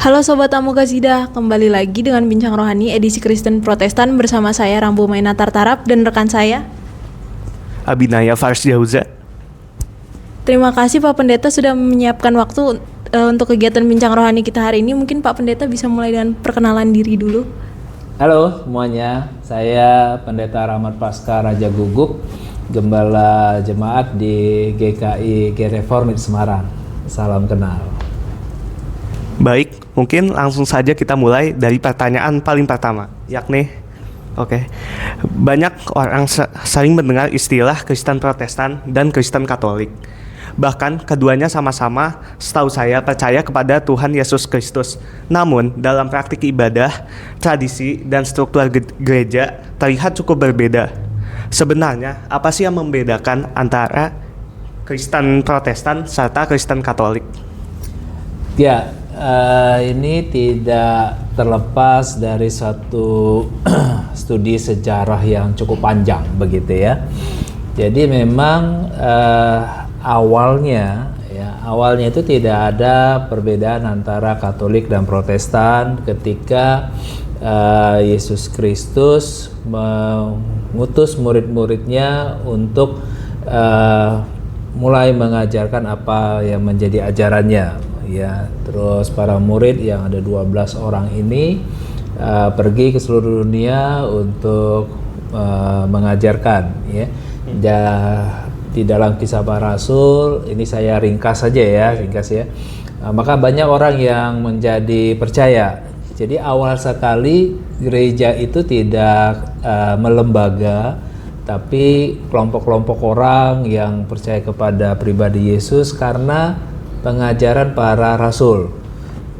Halo Sobat Tamu Kasidah, kembali lagi dengan Bincang Rohani edisi Kristen Protestan bersama saya Rambu Maina Tartarap dan rekan saya Abinaya Fars Jauza. Terima kasih Pak Pendeta sudah menyiapkan waktu untuk kegiatan Bincang Rohani kita hari ini. Mungkin Pak Pendeta bisa mulai dengan perkenalan diri dulu. Halo semuanya, saya Pendeta Rahmat Paskah Raja Guguk, Gembala Jemaat di GKI Gereformit Semarang. Salam kenal. Baik, mungkin langsung saja kita mulai dari pertanyaan paling pertama, yakni banyak orang sering mendengar istilah Kristen Protestan dan Kristen Katolik. Bahkan keduanya sama-sama, setahu saya, percaya kepada Tuhan Yesus Kristus. Namun dalam praktik ibadah, tradisi, dan struktur gereja terlihat cukup berbeda. Sebenarnya apa sih yang membedakan antara Kristen Protestan serta Kristen Katolik? Ya, ini tidak terlepas dari satu studi sejarah yang cukup panjang begitu ya. Jadi memang awalnya itu tidak ada perbedaan antara Katolik dan Protestan ketika Yesus Kristus mengutus murid-muridnya untuk mulai mengajarkan apa yang menjadi ajarannya. Ya, terus para murid yang ada 12 orang ini pergi ke seluruh dunia untuk mengajarkan ya. Di dalam Kisah Para Rasul ini saya ringkas saja ya, maka banyak orang yang menjadi percaya. Jadi awal sekali gereja itu tidak melembaga, tapi kelompok-kelompok orang yang percaya kepada pribadi Yesus karena pengajaran para rasul.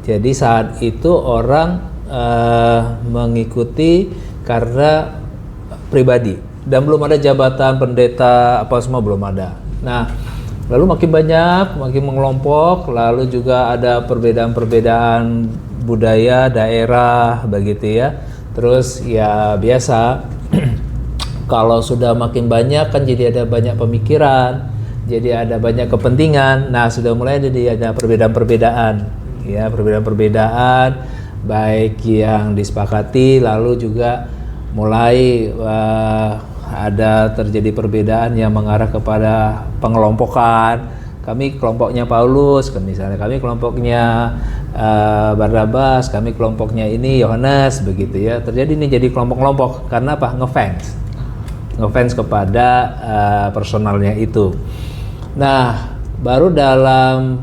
Jadi saat itu orang mengikuti karena pribadi dan belum ada jabatan pendeta apa semua, belum ada. Nah, lalu makin banyak, makin mengelompok, lalu juga ada perbedaan-perbedaan budaya, daerah begitu ya. Terus ya biasa kalau sudah makin banyak kan jadi ada banyak pemikiran, jadi ada banyak kepentingan. Nah, sudah mulai ada perbedaan-perbedaan ya, perbedaan-perbedaan baik yang disepakati, lalu juga mulai ada terjadi perbedaan yang mengarah kepada pengelompokan. Kami kelompoknya Paulus, misalnya kami kelompoknya Barnabas, kami kelompoknya ini Yohanes begitu ya. Terjadi ini jadi kelompok-kelompok karena apa? Ngefans kepada personalnya itu. Nah, baru dalam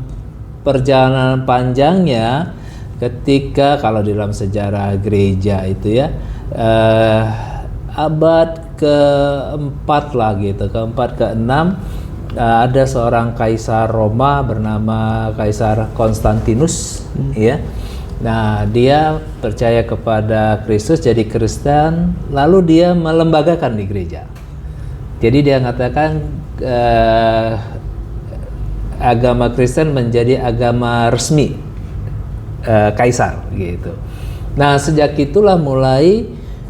perjalanan panjangnya ketika kalau di dalam sejarah gereja itu ya abad keempat lah gitu, keempat keenam ada seorang kaisar Roma bernama Kaisar Konstantinus ya. Nah, dia percaya kepada Kristus, jadi Kristen, lalu dia melembagakan di gereja. Jadi dia mengatakan agama Kristen menjadi agama resmi kaisar gitu. Nah, sejak itulah mulai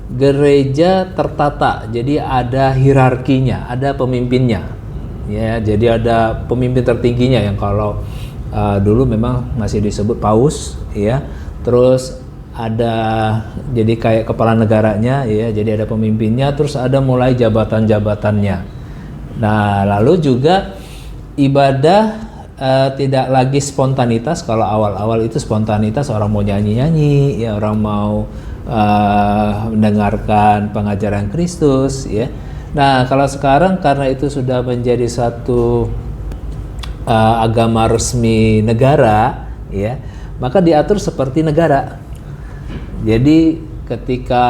gereja tertata. Jadi ada hierarkinya, ada pemimpinnya. Ya, jadi ada pemimpin tertingginya yang kalau dulu memang masih disebut paus ya. Terus ada jadi kayak kepala negaranya ya, jadi ada pemimpinnya, terus ada mulai jabatan-jabatannya. Nah, lalu juga ibadah tidak lagi spontanitas. Kalau awal-awal itu spontanitas, orang mau nyanyi-nyanyi ya, orang mau mendengarkan pengajaran Kristus ya. Nah, kalau sekarang karena itu sudah menjadi satu agama resmi negara ya, maka diatur seperti negara. Jadi ketika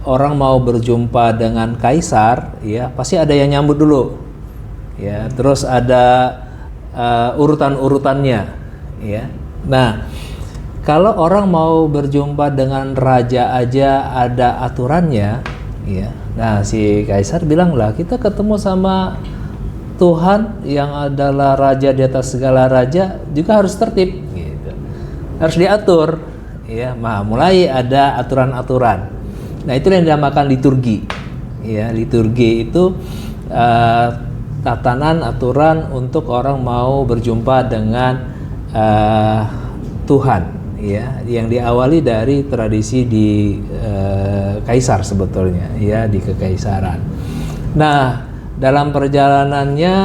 orang mau berjumpa dengan kaisar ya, pasti ada yang nyambut dulu ya, terus ada urutan-urutannya ya. Nah, kalau orang mau berjumpa dengan raja aja ada aturannya ya. Nah, si kaisar bilang lah, kita ketemu sama Tuhan yang adalah raja di atas segala raja juga harus tertib gitu. Harus diatur ya. Nah, mulai ada aturan-aturan. Nah, itu yang dinamakan liturgi. Ya, liturgi itu tatanan aturan untuk orang mau berjumpa dengan Tuhan ya, yang diawali dari tradisi di kaisar sebetulnya, ya, di kekaisaran. Nah, dalam perjalanannya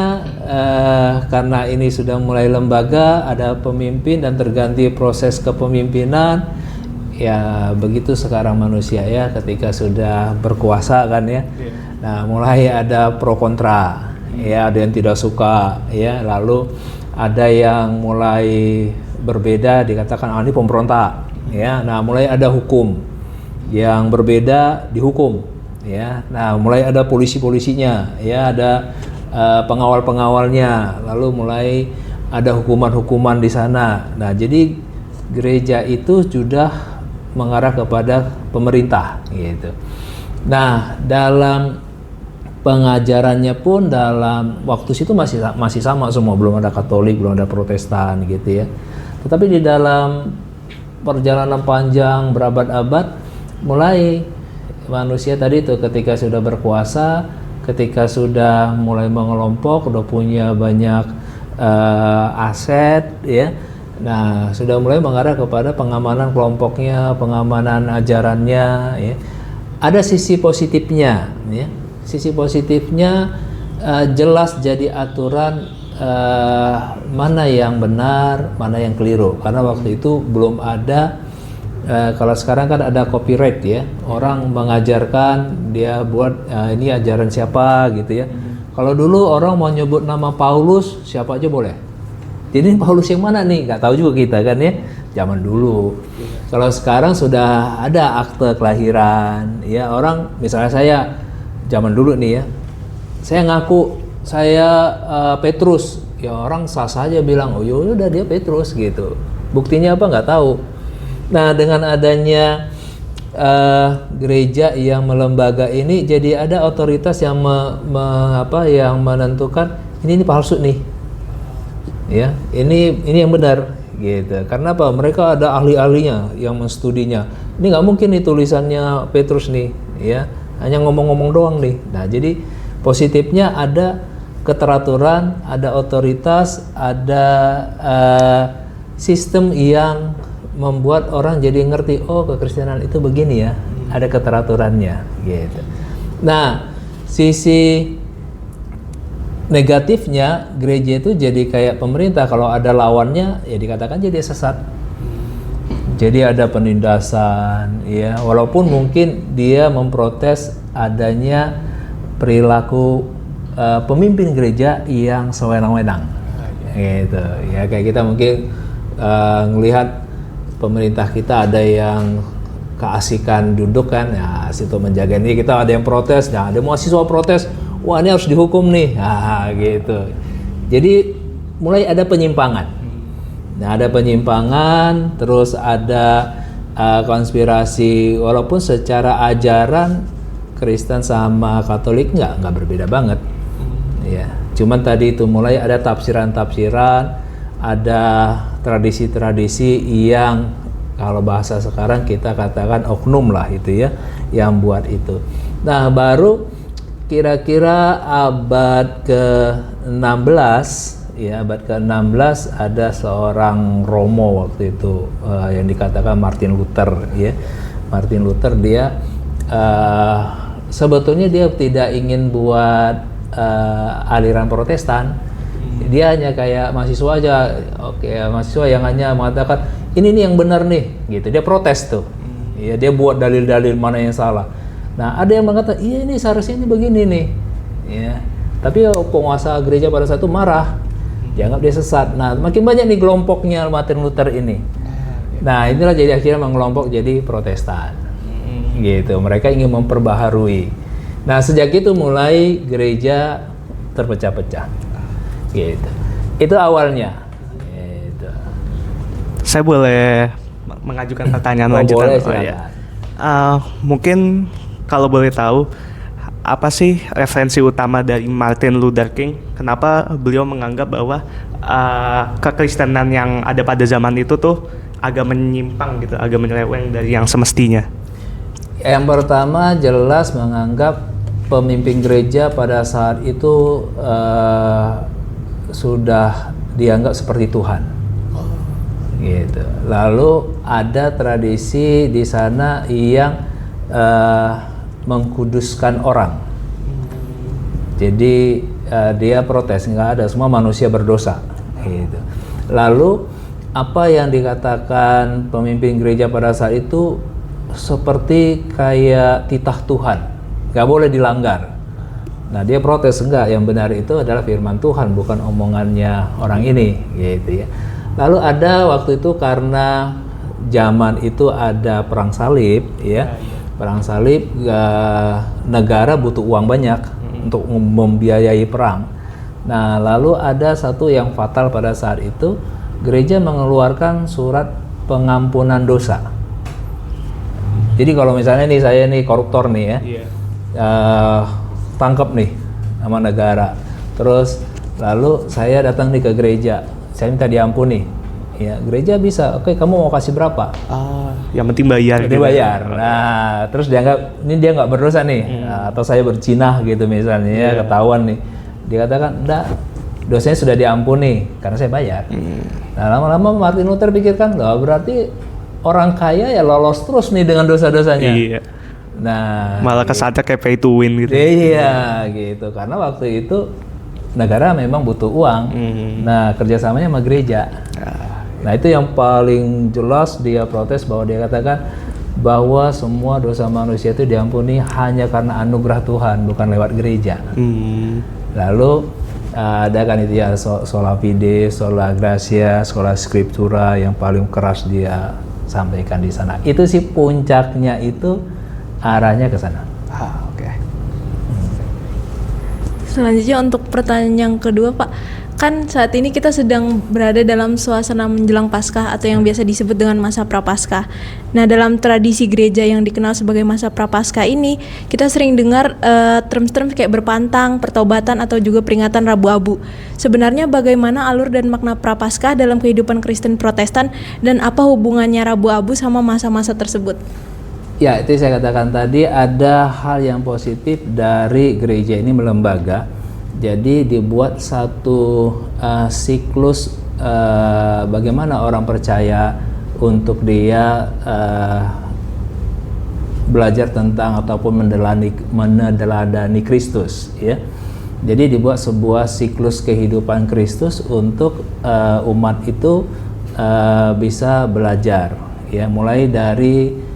karena ini sudah mulai lembaga, ada pemimpin dan terganti proses kepemimpinan, ya begitu sekarang manusia ya, ketika sudah berkuasa kan ya. Nah, mulai ada pro kontra, ya, ada yang tidak suka, ya, lalu ada yang mulai berbeda, dikatakan ini pemberontak, ya. Nah, mulai ada hukum yang berbeda dihukum, ya. Nah, mulai ada polisi-polisinya, ya, ada pengawal-pengawalnya, lalu mulai ada hukuman-hukuman di sana. Nah, jadi gereja itu sudah mengarah kepada pemerintah, gitu. Nah, dalam pengajarannya pun dalam waktu itu masih sama semua, belum ada Katolik, belum ada Protestan, gitu ya. Tetapi di dalam perjalanan panjang berabad-abad, mulai manusia tadi itu ketika sudah berkuasa, ketika sudah mulai mengelompok, udah punya banyak aset, ya. Nah, sudah mulai mengarah kepada pengamanan kelompoknya, pengamanan ajarannya, ya. Ada sisi positifnya, ya. Sisi positifnya jelas jadi aturan mana yang benar, mana yang keliru. Karena waktu itu belum ada, kalau sekarang kan ada copyright ya, orang mengajarkan dia buat ini ajaran siapa gitu ya. Kalau dulu orang mau nyebut nama Paulus, siapa aja boleh. Jadi Paulus yang mana nih? Nggak tahu juga kita kan ya, zaman dulu. Kalau sekarang sudah ada akte kelahiran, ya, orang misalnya saya zaman dulu nih ya, saya ngaku saya Petrus, ya orang sah saja bilang, oh yaudah dia Petrus gitu. Buktinya apa nggak tahu. Nah, dengan adanya gereja yang melembaga ini, jadi ada otoritas yang yang menentukan ini palsu nih, ya, ini yang benar gitu. Karena apa? Mereka ada ahli-ahlinya yang menstudinya. Ini nggak mungkin nih tulisannya Petrus nih, ya, hanya ngomong-ngomong doang nih. Nah, jadi positifnya ada keteraturan, ada otoritas, ada sistem yang membuat orang jadi ngerti, oh kekristenan itu begini ya, ada keteraturannya gitu. Nah, sisi negatifnya gereja itu jadi kayak pemerintah, kalau ada lawannya ya dikatakan jadi sesat. Jadi ada penindasan, ya, walaupun mungkin dia memprotes adanya perilaku pemimpin gereja yang sewenang-wenang, gitu. Ya, kayak kita mungkin ngelihat pemerintah kita ada yang keasikan duduk kan, ya, situ menjaga ini, kita ada yang protes, nah ada mahasiswa protes, wah ini harus dihukum nih, nah, gitu. Jadi mulai ada penyimpangan. Nah, ada penyimpangan, terus ada konspirasi, walaupun secara ajaran Kristen sama Katolik nggak berbeda banget, ya. Cuman tadi itu mulai ada tafsiran-tafsiran, ada tradisi-tradisi yang kalau bahasa sekarang kita katakan oknum lah itu ya, yang buat itu. Nah, baru kira-kira abad ke-16, ya, abad ke-16 ada seorang Romo waktu itu yang dikatakan Martin Luther, ya. Martin Luther dia sebetulnya dia tidak ingin buat aliran Protestan. Dia hanya kayak mahasiswa aja, oke, mahasiswa yang hanya mengatakan ini nih yang benar nih, gitu. Dia protes tuh, ya, dia buat dalil-dalil mana yang salah. Nah, ada yang mengatakan iya ini seharusnya ini begini nih, ya. Tapi penguasa gereja pada saat itu marah, dianggap dia sesat. Nah, makin banyak nih kelompoknya Martin Luther ini. Nah, inilah jadi akhirnya mengelompok jadi Protestan, gitu. Mereka ingin memperbaharui. Nah, sejak itu mulai gereja terpecah-pecah. Gitu. Itu awalnya. Gitu. Saya boleh mengajukan pertanyaan lanjutan? Boleh, oh, ya. Mungkin kalau boleh tahu, apa sih referensi utama dari Martin Luther King? Kenapa beliau menganggap bahwa kekristenan yang ada pada zaman itu tuh agak menyimpang gitu, agak menyeleweng dari yang semestinya? Yang pertama jelas menganggap pemimpin gereja pada saat itu sudah dianggap seperti Tuhan, gitu. Lalu ada tradisi di sana yang mengkuduskan orang. Jadi dia protes, nggak ada, semua manusia berdosa gitu. Lalu apa yang dikatakan pemimpin gereja pada saat itu seperti kayak titah Tuhan, nggak boleh dilanggar. Nah dia protes, enggak, yang benar itu adalah firman Tuhan, bukan omongannya orang ini gitu ya. Lalu ada waktu itu karena zaman itu ada perang salib ya, perang salib, negara butuh uang banyak untuk membiayai perang. Nah lalu ada satu yang fatal pada saat itu, gereja mengeluarkan surat pengampunan dosa. Jadi kalau misalnya nih saya nih koruptor nih ya, tangkap nih sama negara, terus lalu saya datang nih ke gereja, saya minta diampuni, ya gereja bisa, oke, kamu mau kasih berapa? Yang penting bayar. Dia bayar. Nah terus dianggap ini dia nggak berdosa nih, nah, atau saya berzinah gitu misalnya, ya, ketahuan nih, dikatakan enggak, dosanya sudah diampuni karena saya bayar. Nah lama-lama Martin Luther pikirkan, loh berarti orang kaya ya lolos terus nih dengan dosa-dosanya. Iya. Nah, Malah kesannya kayak pay to win gitu. Iya, gitu. Karena waktu itu negara memang butuh uang. Nah, kerjasamanya sama gereja. Nah, itu yang paling jelas dia protes, bahwa dia katakan bahwa semua dosa manusia itu diampuni hanya karena anugerah Tuhan, bukan lewat gereja. Lalu ada kan itu ya, sola fide, sola gratia, sola scriptura, yang paling keras dia sampaikan di sana. Itu sih puncaknya, itu arahnya ke sana. Oke. Selanjutnya untuk pertanyaan yang kedua, Pak, kan saat ini kita sedang berada dalam suasana menjelang Paskah atau yang biasa disebut dengan masa Prapaskah. Nah, dalam tradisi gereja yang dikenal sebagai masa Prapaskah ini, kita sering dengar term-term kayak berpantang, pertobatan, atau juga peringatan Rabu Abu. Sebenarnya bagaimana alur dan makna Prapaskah dalam kehidupan Kristen Protestan, dan apa hubungannya Rabu Abu sama masa-masa tersebut? Ya, itu saya katakan tadi, ada hal yang positif dari gereja ini melembaga. Jadi dibuat satu siklus bagaimana orang percaya untuk dia belajar tentang ataupun meneladani Kristus, ya. Jadi dibuat sebuah siklus kehidupan Kristus untuk umat itu bisa belajar, ya, mulai dari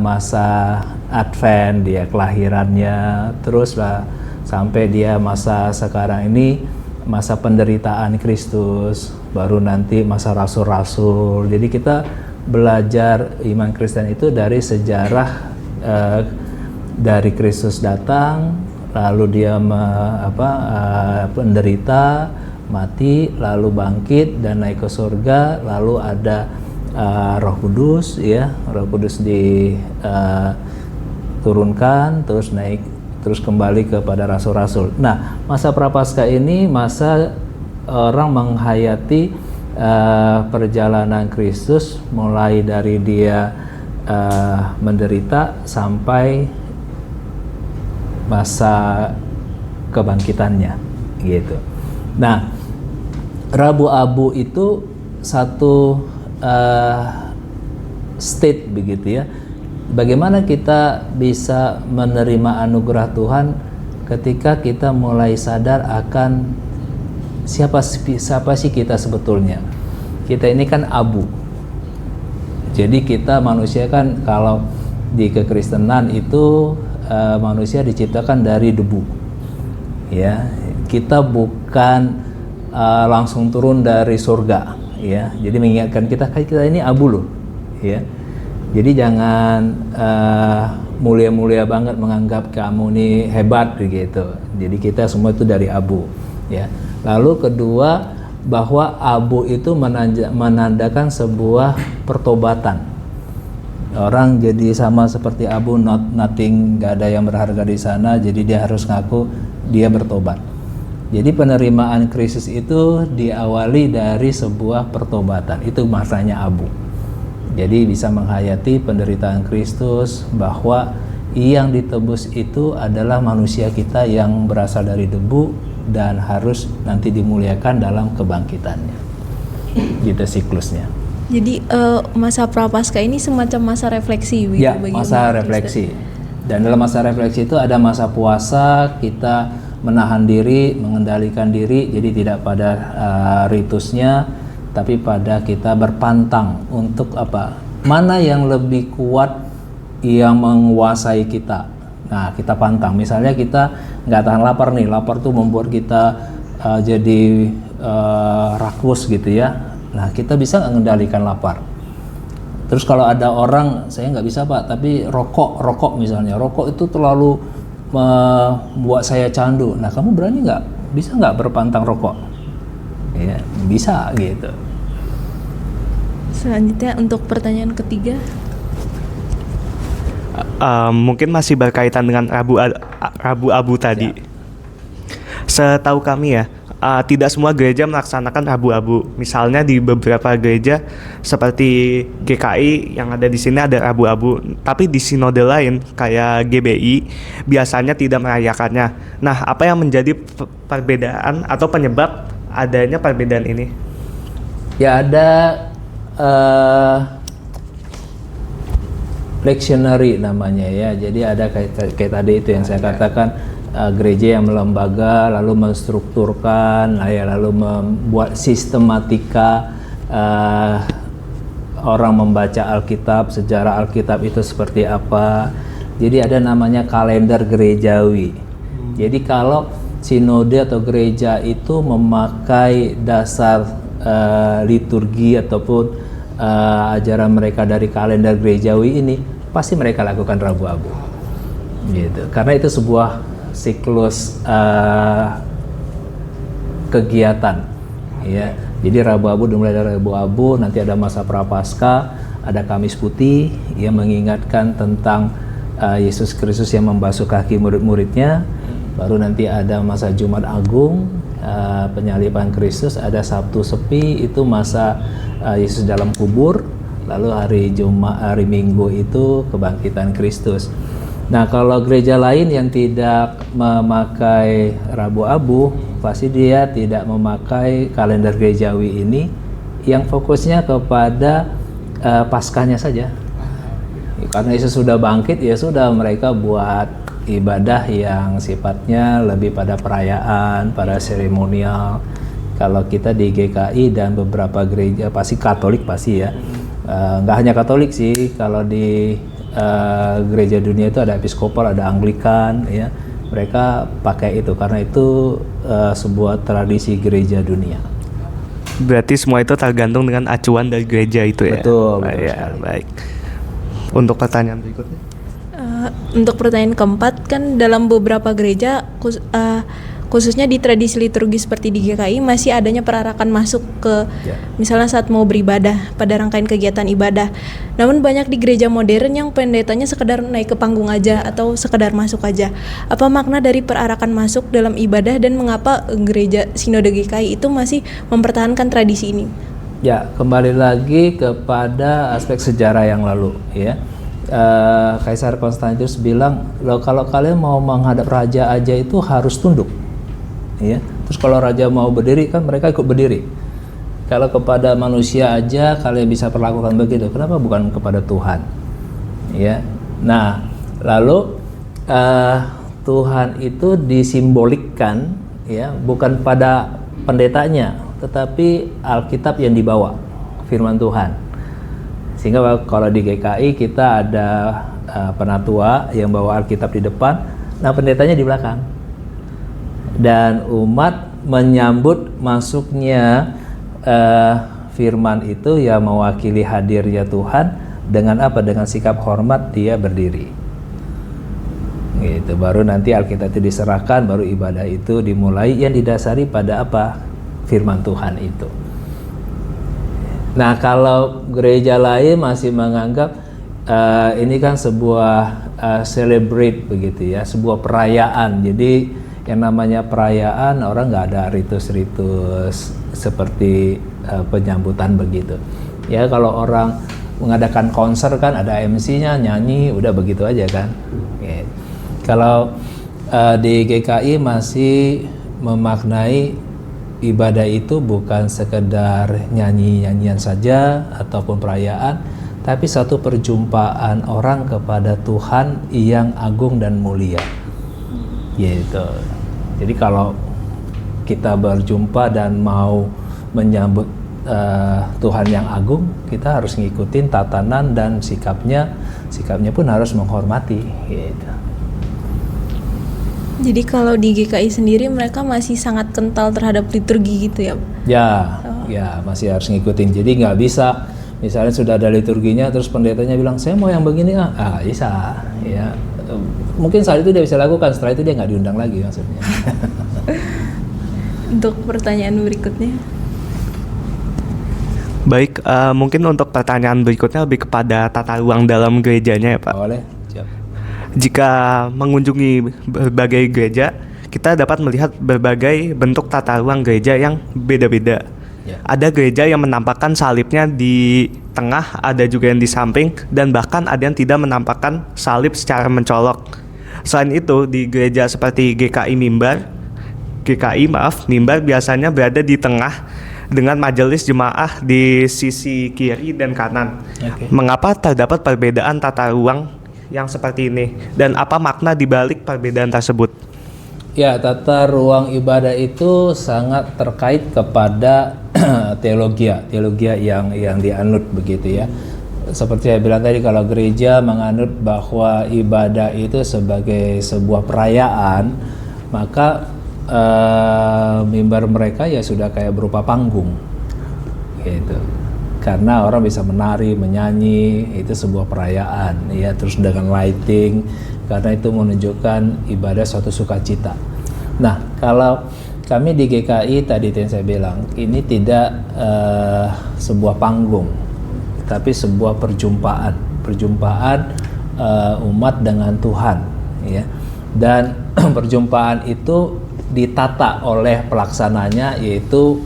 masa Advent, dia kelahirannya, terus lah sampai dia masa sekarang ini, masa penderitaan Kristus, baru nanti masa rasul-rasul. Jadi kita belajar iman Kristen itu dari sejarah, dari Kristus datang, lalu dia penderita, mati, lalu bangkit dan naik ke surga, lalu ada Roh Kudus, ya, Roh Kudus diturunkan, terus naik, terus kembali kepada rasul-rasul. Nah, masa Prapaskah ini masa orang menghayati perjalanan Kristus, mulai dari dia menderita sampai masa kebangkitannya, gitu. Nah, Rabu Abu itu satu state, begitu ya. Bagaimana kita bisa menerima anugerah Tuhan ketika kita mulai sadar akan siapa sih kita sebetulnya. Kita ini kan abu. Jadi kita manusia kan, kalau di kekristenan itu manusia diciptakan dari debu. Ya, kita bukan langsung turun dari surga, ya. Jadi mengingatkan kita ini abu loh, ya. Jadi jangan mulia-mulia banget menganggap kamu ini hebat begitu. Jadi kita semua itu dari abu, ya. Lalu kedua, bahwa abu itu menandakan sebuah pertobatan. Orang jadi sama seperti abu, nothing, gak ada yang berharga di sana, jadi dia harus ngaku dia bertobat. Jadi penerimaan Kristus itu diawali dari sebuah pertobatan, itu maknanya abu. Jadi bisa menghayati penderitaan Kristus, bahwa yang ditebus itu adalah manusia kita yang berasal dari debu dan harus nanti dimuliakan dalam kebangkitannya. Gitu siklusnya. Jadi masa prapaskah ini semacam masa refleksi begitu Ya, bagi masa umat refleksi. Kristen. Dan dalam masa refleksi itu ada masa puasa, kita menahan diri, mengendalikan diri, jadi tidak pada ritusnya, tapi pada kita berpantang untuk apa? Mana yang lebih kuat yang menguasai kita. Nah, kita pantang. Misalnya kita nggak tahan lapar nih, lapar tuh membuat kita jadi rakus gitu ya. Nah, kita bisa nggak mengendalikan lapar. Terus kalau ada orang, saya nggak bisa Pak, tapi rokok misalnya, rokok itu terlalu membuat saya candu. Nah, kamu berani nggak? Bisa nggak berpantang rokok? Ya, bisa gitu. Selanjutnya untuk pertanyaan ketiga. Mungkin masih berkaitan dengan Rabu Abu tadi. Setahu kami ya, tidak semua gereja melaksanakan Rabu Abu. Misalnya di beberapa gereja seperti GKI yang ada di sini ada Rabu Abu, tapi di sinode lain kayak GBI biasanya tidak merayakannya. Nah, apa yang menjadi perbedaan atau penyebab adanya perbedaan ini? Ya ada lectionary namanya ya. Jadi ada kayak tadi itu yang saya katakan, gereja yang melembaga lalu menstrukturkan, lalu membuat sistematika orang membaca Alkitab, sejarah Alkitab itu seperti apa. Jadi ada namanya kalender gerejawi. Jadi kalau sinode atau gereja itu memakai dasar liturgi ataupun ajaran mereka dari kalender gerejawi ini, pasti mereka lakukan Rabu Abu gitu. Karena itu sebuah siklus kegiatan ya. Jadi Rabu Abu dimulai dari Rabu Abu, nanti ada masa Prapaskah, ada Kamis Putih yang mengingatkan tentang Yesus Kristus yang membasuh kaki murid-muridnya. Baru nanti ada masa Jumat Agung, penyaliban Kristus, ada Sabtu Sepi, itu masa Yesus dalam kubur. Lalu hari Minggu itu kebangkitan Kristus. Nah, kalau gereja lain yang tidak memakai Rabu Abu, pasti dia tidak memakai kalender gerejawi ini, yang fokusnya kepada Paskahnya saja. Karena Yesus sudah bangkit, ya sudah, mereka buat ibadah yang sifatnya lebih pada perayaan, pada seremonial. Kalau kita di GKI dan beberapa gereja, pasti Katolik pasti ya, nggak hanya Katolik sih, kalau di gereja dunia itu ada Episkopal, ada Anglikan ya, mereka pakai itu karena itu sebuah tradisi gereja dunia. Berarti semua itu tergantung dengan acuan dari gereja itu ya. Betul Ya, baik. Untuk pertanyaan berikutnya. Untuk pertanyaan keempat, kan dalam beberapa gereja khususnya di tradisi liturgi seperti di GKI masih adanya perarakan masuk ke misalnya saat mau beribadah pada rangkaian kegiatan ibadah. Namun banyak di gereja modern yang pendetanya sekedar naik ke panggung aja atau sekedar masuk aja. Apa makna dari perarakan masuk dalam ibadah dan mengapa gereja Sinode GKI itu masih mempertahankan tradisi ini? Ya, kembali lagi kepada aspek sejarah yang lalu ya. Kaisar Konstantinus bilang, loh, kalau kalian mau menghadap raja aja itu harus tunduk. Ya. Terus kalau raja mau berdiri kan mereka ikut berdiri. Kalau kepada manusia aja kalian bisa perlakukan begitu, kenapa bukan kepada Tuhan? Ya. Nah, lalu Tuhan itu disimbolikkan ya, bukan pada pendetanya, tetapi Alkitab yang dibawa, firman Tuhan. Sehingga kalau di GKI kita ada penatua yang bawa Alkitab di depan, nah pendetanya di belakang. Dan umat menyambut masuknya firman itu ya, mewakili hadirnya Tuhan dengan apa? Dengan sikap hormat dia berdiri. Gitu. Baru nanti Alkitab itu diserahkan, baru ibadah itu dimulai yang didasari pada apa? Firman Tuhan itu. Nah, kalau gereja lain masih menganggap ini kan sebuah celebrate begitu ya, sebuah perayaan. Jadi yang namanya perayaan, orang nggak ada ritus-ritus seperti penyambutan begitu. Ya, kalau orang mengadakan konser kan ada MC-nya, nyanyi, udah begitu aja kan. Oke. Kalau di GKI masih memaknai ibadah itu bukan sekedar nyanyi-nyanyian saja ataupun perayaan, tapi satu perjumpaan orang kepada Tuhan yang agung dan mulia. Gitu. Jadi kalau kita berjumpa dan mau menyambut Tuhan yang agung, kita harus ngikutin tatanan dan sikapnya pun harus menghormati. Gitu. Jadi kalau di GKI sendiri mereka masih sangat kental terhadap liturgi gitu ya? Ya masih harus ngikutin. Jadi nggak bisa, misalnya sudah ada liturginya, terus pendetanya bilang saya mau yang begini bisa. Ya, mungkin saat itu dia bisa lakukan, setelah itu dia nggak diundang lagi maksudnya. Untuk pertanyaan berikutnya. Baik, mungkin untuk pertanyaan berikutnya lebih kepada tata ruang dalam gerejanya ya Pak. Boleh. Siap. Jika mengunjungi berbagai gereja, kita dapat melihat berbagai bentuk tata ruang gereja yang beda-beda. Ya. Ada gereja yang menampakkan salibnya di tengah, ada juga yang di samping, dan bahkan ada yang tidak menampakkan salib secara mencolok. Selain itu, di gereja seperti GKI mimbar biasanya berada di tengah dengan majelis jemaah di sisi kiri dan kanan. Okay. Mengapa terdapat perbedaan tata ruang yang seperti ini, dan apa makna di balik perbedaan tersebut? Ya, tata ruang ibadah itu sangat terkait kepada teologi yang dianut begitu ya. Seperti saya bilang tadi, kalau gereja menganut bahwa ibadah itu sebagai sebuah perayaan, maka mimbar mereka ya sudah kayak berupa panggung gitu. Karena orang bisa menari, menyanyi, itu sebuah perayaan ya, terus dengan lighting, karena itu menunjukkan ibadah suatu sukacita. Nah, kalau kami di GKI tadi yang saya bilang, ini tidak sebuah panggung, tapi sebuah perjumpaan umat dengan Tuhan ya. Dan perjumpaan itu ditata oleh pelaksananya, yaitu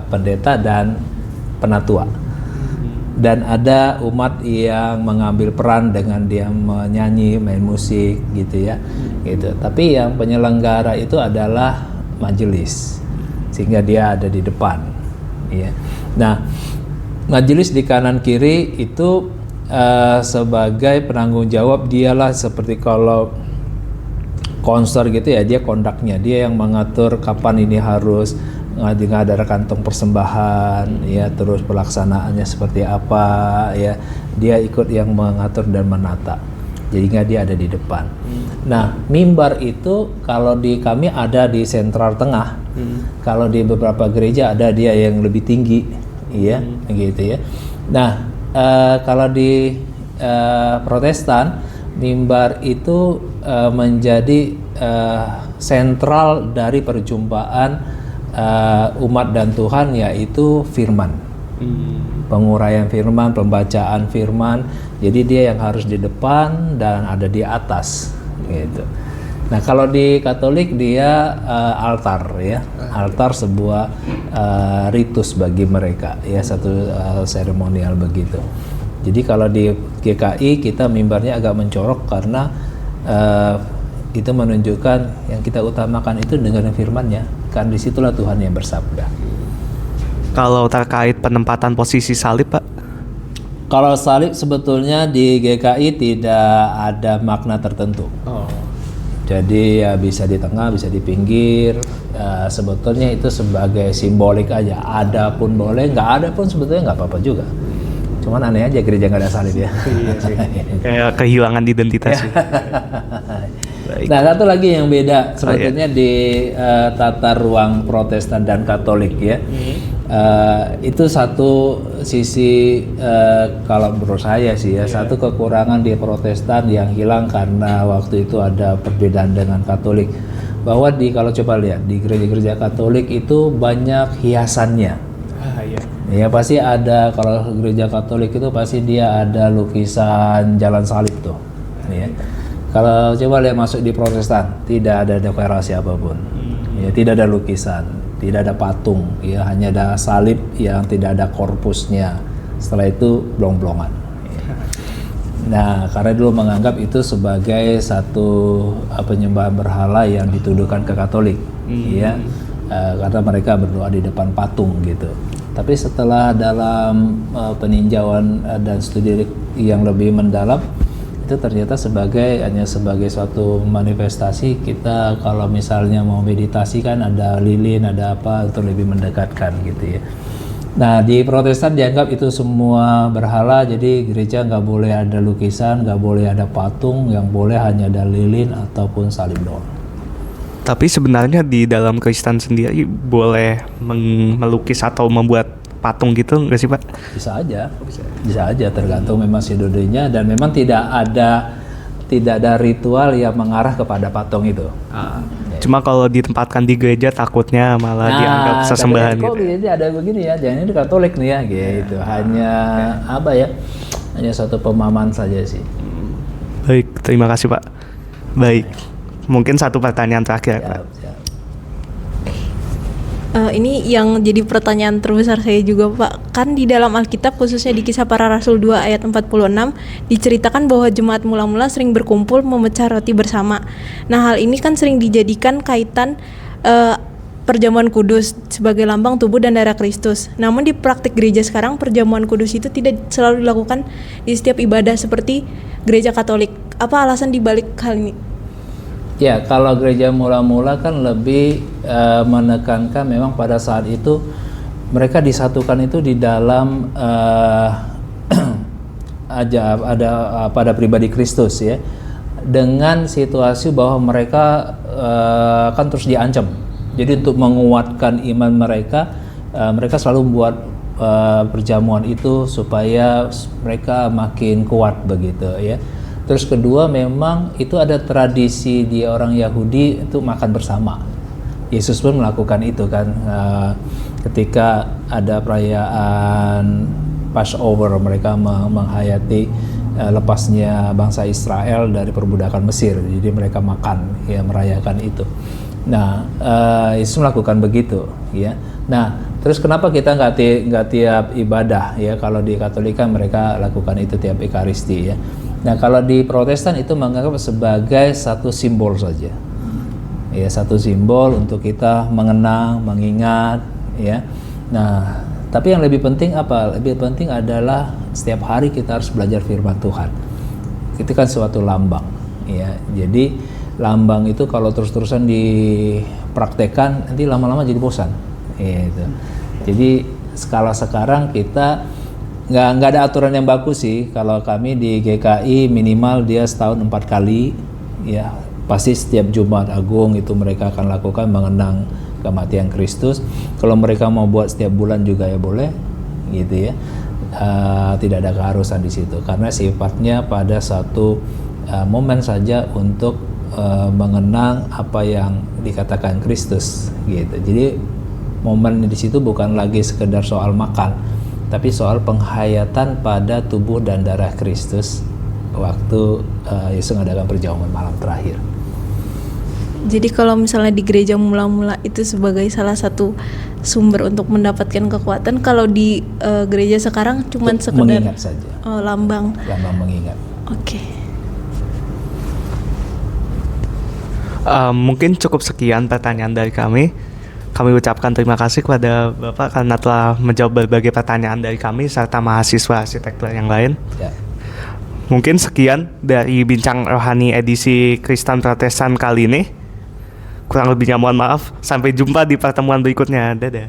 pendeta dan penatua, dan ada umat yang mengambil peran dengan dia menyanyi, main musik gitu ya, gitu. Tapi yang penyelenggara itu adalah majelis, sehingga dia ada di depan ya. Nah, majelis di kanan kiri itu sebagai penanggung jawab, dialah seperti kalau konser gitu ya, dia kondaknya, dia yang mengatur kapan ini harus ngadakan kantong persembahan ya, terus pelaksanaannya seperti apa ya, dia ikut yang mengatur dan menata, jadinya dia ada di depan. Nah, mimbar itu kalau di kami ada di sentral tengah, kalau di beberapa gereja ada dia yang lebih tinggi ya, gitu ya. Nah, kalau di Protestan, mimbar itu menjadi sentral dari perjumpaan umat dan Tuhan, yaitu firman, penguraian firman, pembacaan firman. Jadi dia yang harus di depan dan ada di atas gitu. Nah, kalau di Katolik dia altar ya, altar sebuah ritus bagi mereka ya, satu seremonial begitu. Jadi kalau di GKI kita mimbarnya agak mencorok karena itu menunjukkan yang kita utamakan itu dengan firman-Nya, kan disitulah Tuhan yang bersabda. Kalau terkait penempatan posisi salib, Pak? Kalau salib sebetulnya di GKI tidak ada makna tertentu. Jadi ya bisa di tengah, bisa di pinggir. Sebetulnya itu sebagai simbolik aja. Ada pun boleh, nggak ada pun sebetulnya nggak apa-apa juga. Cuman aneh aja gereja nggak ada salib ya. Iya sih. Kayak kehilangan identitas sih. Baik. Nah, satu lagi yang beda sebetulnya di tata ruang Protestan dan Katolik ya. Itu satu sisi kalau menurut saya sih ya, satu kekurangan di Protestan yang hilang karena waktu itu ada perbedaan dengan Katolik. Bahwa kalau coba lihat di gereja-gereja Katolik itu banyak hiasannya. Ya pasti ada, kalau gereja Katolik itu pasti dia ada lukisan jalan salib tuh. Ya. Kalau coba lihat masuk di Protestan, tidak ada dekorasi apapun, ya, tidak ada lukisan, tidak ada patung, ya, hanya ada salib yang tidak ada korpusnya. Setelah itu blong-blongan. Ya. Nah, karena dulu menganggap itu sebagai satu penyembahan berhala yang dituduhkan ke Katolik, ya. karena mereka berdoa di depan patung gitu. Tapi setelah dalam peninjauan dan studi yang lebih mendalam, itu ternyata hanya sebagai suatu manifestasi. Kita kalau misalnya mau meditasi kan ada lilin, ada apa untuk lebih mendekatkan gitu ya. Nah di Protestan dianggap itu semua berhala, jadi gereja nggak boleh ada lukisan, nggak boleh ada patung, yang boleh hanya ada lilin ataupun salib doang. Tapi sebenarnya di dalam Kristen sendiri boleh melukis atau membuat patung gitu nggak sih Pak? Bisa aja tergantung memang sinodenya, dan memang tidak ada ritual yang mengarah kepada patung itu. Cuma kalau ditempatkan di gereja takutnya malah dianggap sesembahan gitu. Jadi ada begini ya, jangan ini Katolik nih ya gitu. Hanya hanya satu pemahaman saja sih. Baik, terima kasih Pak. Baik, mungkin satu pertanyaan terakhir Pak. Siap. Ini yang jadi pertanyaan terbesar saya juga Pak. Kan di dalam Alkitab khususnya di Kisah Para Rasul 2 ayat 46 diceritakan bahwa jemaat mula-mula sering berkumpul memecah roti bersama. Nah hal ini kan sering dijadikan kaitan perjamuan kudus sebagai lambang tubuh dan darah Kristus. Namun di praktik gereja sekarang perjamuan kudus itu tidak selalu dilakukan di setiap ibadah seperti gereja Katolik. Apa alasan dibalik hal ini? Ya, kalau gereja mula-mula kan lebih menekankan memang pada saat itu mereka disatukan itu di dalam pada pribadi Kristus ya, dengan situasi bahwa mereka kan terus diancam. Jadi untuk menguatkan iman mereka, mereka selalu membuat perjamuan itu supaya mereka makin kuat begitu ya. Terus kedua, memang itu ada tradisi di orang Yahudi itu makan bersama. Yesus pun melakukan itu kan, ketika ada perayaan Passover, mereka menghayati lepasnya bangsa Israel dari perbudakan Mesir. Jadi mereka makan ya, merayakan itu. Nah, Yesus melakukan begitu ya. Nah, terus kenapa kita nggak tiap ibadah ya? Kalau di Katolika mereka lakukan itu tiap Ekaristi ya. Nah, kalau di Protestan itu menganggap sebagai satu simbol saja. Ya, satu simbol untuk kita mengenang, mengingat ya. Nah, tapi yang lebih penting apa? Lebih penting adalah setiap hari kita harus belajar firman Tuhan. Itu kan suatu lambang ya. Jadi lambang itu kalau terus-terusan dipraktekkan nanti lama-lama jadi bosan. Gitu. Jadi skala sekarang kita nggak ada aturan yang baku sih. Kalau kami di GKI minimal dia setahun 4 kali ya, pasti setiap Jumat Agung itu mereka akan lakukan mengenang kematian Kristus. Kalau mereka mau buat setiap bulan juga ya boleh gitu ya. Tidak ada keharusan di situ karena sifatnya pada satu momen saja untuk mengenang apa yang dikatakan Kristus gitu. Jadi momen di situ bukan lagi sekedar soal makan, tapi soal penghayatan pada tubuh dan darah Kristus waktu Yesus mengadakan perjamuan malam terakhir. Jadi kalau misalnya di gereja mula-mula itu sebagai salah satu sumber untuk mendapatkan kekuatan, kalau di gereja sekarang cuman sekedar mengingat saja. Lambang Mengingat. Oke. Mungkin cukup sekian pertanyaan dari kami. Kami ucapkan terima kasih kepada Bapak karena telah menjawab berbagai pertanyaan dari kami serta mahasiswa arsitektur yang lain. Ya. Mungkin sekian dari Bincang Rohani edisi Kristen Protestan kali ini. Kurang lebihnya mohon maaf. Sampai jumpa di pertemuan berikutnya. Dadah.